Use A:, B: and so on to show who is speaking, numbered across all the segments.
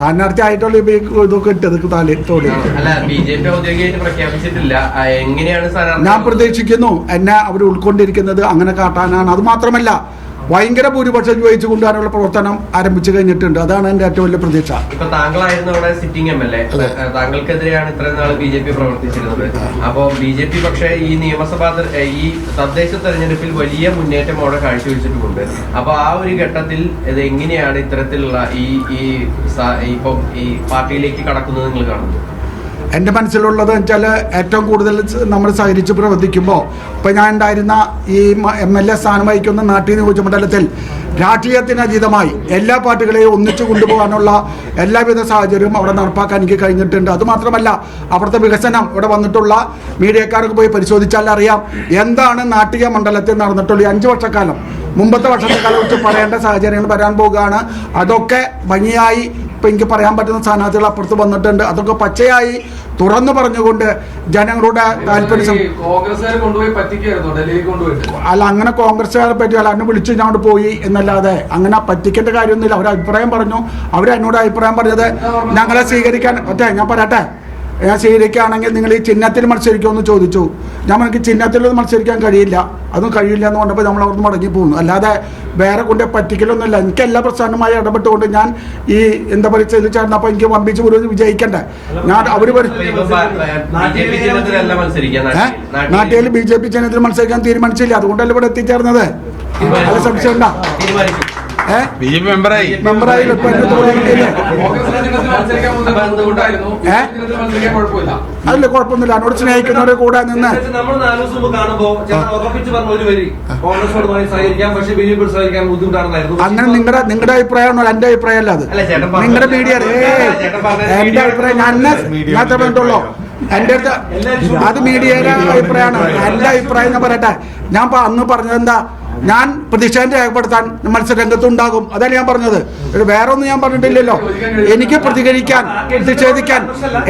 A: സ്ഥാനാർത്ഥി ആയിട്ടുള്ള ഇതൊക്കെ ഇട്ടത് ഞാൻ പ്രതീക്ഷിക്കുന്നു എന്നെ അവർ ഉൾക്കൊണ്ടിരിക്കുന്നത് അങ്ങനെ കാട്ടാനാണ്. അത് മാത്രമല്ല ഭയങ്കര ഭൂരിപക്ഷം ജയിച്ചു കൊണ്ടുവരാനുള്ള പ്രവർത്തനം ആരംഭിച്ചു കഴിഞ്ഞിട്ടുണ്ട്. അതാണ് എന്റെ ഏറ്റവും വലിയ പ്രതീക്ഷ.
B: ഇപ്പൊ താങ്കളായിരുന്നു അവിടെ സിറ്റിംഗ് MLA, താങ്കൾക്കെതിരെയാണ് ഇത്രയും നാൾ BJP പ്രവർത്തിച്ചിരുന്നത്. അപ്പോ BJP പക്ഷേ ഈ നിയമസഭാ ഈ തദ്ദേശ തെരഞ്ഞെടുപ്പിൽ വലിയ മുന്നേറ്റം അവിടെ കാഴ്ചവെച്ചിട്ടുമുണ്ട്. അപ്പൊ ആ ഒരു ഘട്ടത്തിൽ ഇത് എങ്ങനെയാണ് ഇത്തരത്തിലുള്ള ഈ പാർട്ടിയിലേക്ക് കടക്കുന്നത് നിങ്ങൾ കാണുന്നത്?
A: എൻ്റെ മനസ്സിലുള്ളത് വെച്ചാൽ ഏറ്റവും കൂടുതൽ നമ്മൾ സഹകരിച്ച് പ്രവർത്തിക്കുമ്പോൾ ഇപ്പം ഞാൻ ഉണ്ടായിരുന്ന ഈ MLA സ്ഥാനം വഹിക്കുന്ന നാട്ടിക നിയോജകമണ്ഡലത്തിൽ രാഷ്ട്രീയത്തിനതീതമായി എല്ലാ പാർട്ടികളെയും ഒന്നിച്ചു കൊണ്ടുപോകാനുള്ള എല്ലാവിധ സാഹചര്യവും അവിടെ നടപ്പാക്കാൻ എനിക്ക് കഴിഞ്ഞിട്ടുണ്ട്. അതുമാത്രമല്ല അവിടുത്തെ വികസനം ഇവിടെ വന്നിട്ടുള്ള മീഡിയക്കാർക്ക് പോയി പരിശോധിച്ചാൽ അറിയാം എന്താണ് നാട്ടിക മണ്ഡലത്തിൽ നടന്നിട്ടുള്ള ഈ 5 വർഷക്കാലം. മുമ്പത്തെ വർഷത്തെക്കാലം വെച്ച് പറയേണ്ട സാഹചര്യങ്ങൾ വരാൻ പോകുകയാണ്. അതൊക്കെ ഭംഗിയായി ഇപ്പം എനിക്ക് പറയാൻ പറ്റുന്ന സ്ഥാനാർത്ഥികൾ അപ്പുറത്ത് വന്നിട്ടുണ്ട്. അതൊക്കെ പച്ചയായി തുറന്നു പറഞ്ഞുകൊണ്ട് ജനങ്ങളുടെ താല്പര്യം അല്ല, അങ്ങനെ കോൺഗ്രസ്സുകാരെ പറ്റി അല്ല എന്നെ വിളിച്ചു ഞാൻ പോയി എന്നല്ലാതെ അങ്ങനെ പറ്റിക്കേണ്ട കാര്യമൊന്നുമില്ല. അവർ അഭിപ്രായം പറഞ്ഞു. അവരെന്നോട് അഭിപ്രായം പറഞ്ഞത് ഞങ്ങളെ സ്വീകരിക്കാൻ ഞാൻ പറയട്ടെ, ഞാൻ സ്വീകരിക്കുകയാണെങ്കിൽ നിങ്ങൾ ഈ ചിഹ്നത്തിൽ മത്സരിക്കുമെന്ന് ചോദിച്ചു. ഞാൻ എനിക്ക് ചിഹ്നത്തിലൊന്നും മത്സരിക്കാൻ കഴിയില്ല, അതും കഴിയില്ല എന്ന് പറഞ്ഞപ്പോൾ നമ്മൾ അവിടുന്ന് മടങ്ങി പോകുന്നു. അല്ലാതെ വേറെ കൊണ്ട് പറ്റിക്കലൊന്നുമില്ല. എനിക്ക് എല്ലാ പ്രശ്നവുമായി ഇടപെട്ടുകൊണ്ട് ഞാൻ ഈ എന്താ പറയുക ഇതിൽ ചേർന്നപ്പോൾ എനിക്ക് വമ്പിച്ച് ഒരു വിജയിക്കണ്ടേ. ഞാൻ അവർ നാട്ടിൽ BJP ചിഹ്നത്തിൽ മത്സരിക്കാൻ തീരുമാനിച്ചില്ല. അതുകൊണ്ടല്ലേ ഇവിടെ എത്തിച്ചേർന്നത്. അത് സംശയമുണ്ട
C: മെമ്പറായി
A: അല്ല കുഴപ്പമൊന്നുമില്ല. എന്നോട് സ്നേഹിക്കുന്നവരെ കൂടെ നിന്ന് അങ്ങനെ നിങ്ങളുടെ അഭിപ്രായമാണോ? എന്റെ അഭിപ്രായമല്ല. അത് നിങ്ങളുടെ മീഡിയ എന്റെ അഭിപ്രായം ഞാൻ പറഞ്ഞിട്ടുള്ളൂ. എന്റെ അടുത്ത് അത് മീഡിയയുടെ അഭിപ്രായമാണ്. എന്റെ അഭിപ്രായം ഞാൻ പറയട്ടെ. ഞാൻ അന്ന് പറഞ്ഞത് എന്താ, ഞാൻ പ്രതിഷേധം രേഖപ്പെടുത്താൻ മത്സരരംഗത്തുണ്ടാകും. അതല്ല ഞാൻ പറഞ്ഞത്. വേറെ ഒന്നും ഞാൻ പറഞ്ഞിട്ടില്ലല്ലോ. എനിക്ക് പ്രതിഷേധിക്കാൻ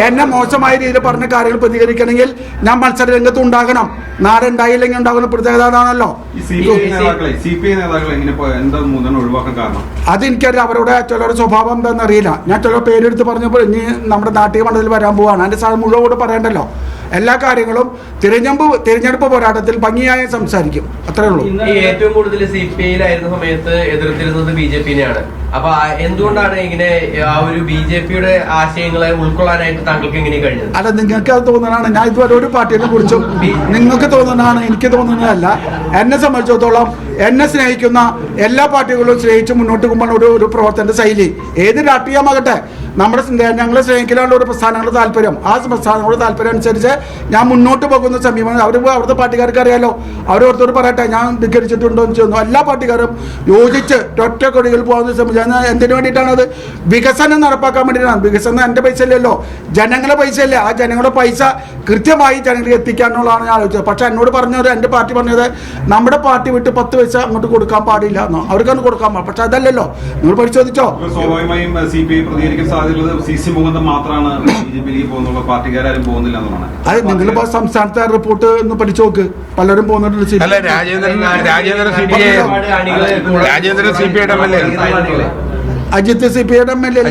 A: എന്നെ മോശമായ രീതിയിൽ പറഞ്ഞ കാര്യങ്ങൾ പ്രതികരിക്കണമെങ്കിൽ ഞാൻ മത്സരരംഗത്ത് ഉണ്ടാകണം. നാടുണ്ടായില്ലെങ്കിൽ ഉണ്ടാകുന്ന പ്രത്യേകത അതാണല്ലോ. അതെനിക്കറിയാം. അവരുടെ ചിലരുടെ സ്വഭാവം എന്താണെന്ന് അറിയില്ല. ഞാൻ ചില പേരെടുത്ത് പറഞ്ഞപ്പോൾ ഇനി നമ്മുടെ നാട്ടിക മണ്ഡലത്തിൽ വരാൻ പോവാണ്. അതിന്റെ സാധനം മുഴുവൻ കൂടെ പറയണ്ടല്ലോ. എല്ലാ കാര്യങ്ങളും തിരഞ്ഞെടുപ്പ് പോരാട്ടത്തിൽ ഭംഗിയായി സംസാരിക്കും. അത്രേ ഉള്ളൂ.
B: ഏറ്റവും കൂടുതൽ CPI-യിലായിരുന്ന സമയത്ത് എതിർത്തിരുന്നത് BJP-നെയാണ്. അപ്പൊ എന്തുകൊണ്ടാണ് ഇങ്ങനെ ആ ഒരു BJP-യുടെ ആശയങ്ങളെ ഉൾക്കൊള്ളാനായിട്ട് താങ്കൾക്ക് എങ്ങനെ കഴിഞ്ഞത്?
A: അല്ല, നിങ്ങൾക്ക് അത് തോന്നുന്നതാണ്. ഞാൻ ഇതുവരെ ഒരു പാർട്ടിയെ കുറിച്ചും നിങ്ങൾക്ക് തോന്നുന്നതാണ്, എനിക്ക് തോന്നുന്നതല്ല. എന്നെ സംബന്ധിച്ചിടത്തോളം എന്നെ സ്നേഹിക്കുന്ന എല്ലാ പാർട്ടികളും സ്നേഹിച്ച് മുന്നോട്ട് പോകുമ്പോൾ ഒരു പ്രവർത്തന ശൈലി ഏത് രാഷ്ട്രീയമാകട്ടെ നമ്മുടെ ഞങ്ങളെ സ്നേഹിക്കാനുള്ള ഒരു പ്രസ്ഥാനങ്ങളുടെ താല്പര്യം, ആ പ്രസ്ഥാനങ്ങളുടെ താല്പര്യം അനുസരിച്ച് ഞാൻ മുന്നോട്ട് പോകുന്ന സമീപനം അവിടുത്തെ പാർട്ടിക്കാർക്ക് അറിയാലോ. അവരോരുത്തർ പറയട്ടെ ഞാൻ ധിക്കരിച്ചിട്ടുണ്ടോ എന്ന് ചോദിച്ചു. എല്ലാ പാർട്ടിക്കാരും യോജിച്ച് ഒറ്റ കൊടികൾ പോകുന്ന സമയം എന്തിനു വേണ്ടിയിട്ടാണ്? അത് വികസനം നടപ്പാക്കാൻ വേണ്ടിയിട്ടാണ്. വികസനം എൻ്റെ പൈസ അല്ലല്ലോ, ജനങ്ങളുടെ പൈസ അല്ലേ. ആ ജനങ്ങളുടെ പൈസ കൃത്യമായി ജനങ്ങൾക്ക് എത്തിക്കാനുള്ളതാണ് ഞാൻ ആലോചിച്ചത്. പക്ഷെ എന്നോട് പറഞ്ഞത്, എൻ്റെ പാർട്ടി പറഞ്ഞത് നമ്മുടെ പാർട്ടി വിട്ട് 10 പൈസ അങ്ങോട്ട് കൊടുക്കാൻ പാടില്ല എന്നോ. അവർക്കാണ് കൊടുക്കാൻ പാടില്ല. പക്ഷെ അതല്ലല്ലോ. നിങ്ങൾ പരിശോധിച്ചോ.
C: സ്വാഭാവികമായും CPI പ്രതികരിക്കാൻ സാധ്യതയുള്ളത് CC മുകുന്ദൻ മാത്രമാണ്. BJP-യിലേക്ക് പോകുന്നുള്ള പാർട്ടിക്കാരും പോകുന്നില്ല എന്നാണ്.
A: അത് നിങ്ങളിപ്പോ സംസ്ഥാനത്തെ റിപ്പോർട്ട് ഒന്ന് പഠിച്ചു നോക്ക്. പലരും പോകുന്നുണ്ട്. അജിത്ത് CPI-യുടെ MLA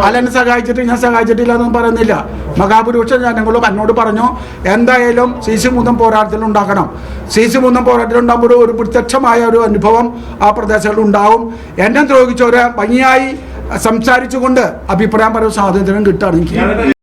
A: അല്ലെന്നെ സഹായിച്ചിട്ട് ഞാൻ സഹായിച്ചിട്ടില്ല എന്നൊന്നും പറയുന്നില്ല. മഹാഭൂരിപക്ഷം ജനങ്ങളും എന്നോട് പറഞ്ഞു എന്തായാലും CC മുകുന്ദൻ പോരാട്ടത്തിൽ ഉണ്ടാക്കണം. CC മുകുന്ദൻ പോരാട്ടത്തിൽ ഉണ്ടാകുമ്പോൾ ഒരു പ്രത്യക്ഷമായ ഒരു അനുഭവം ആ പ്രദേശങ്ങളിൽ ഉണ്ടാവും. എന്നെ ദ്രോഹിച്ചവരെ ഭംഗിയായി സംസാരിച്ചുകൊണ്ട് അഭിപ്രായം പറയുന്ന സ്വാതന്ത്ര്യം കിട്ടുകയാണ് എനിക്ക്.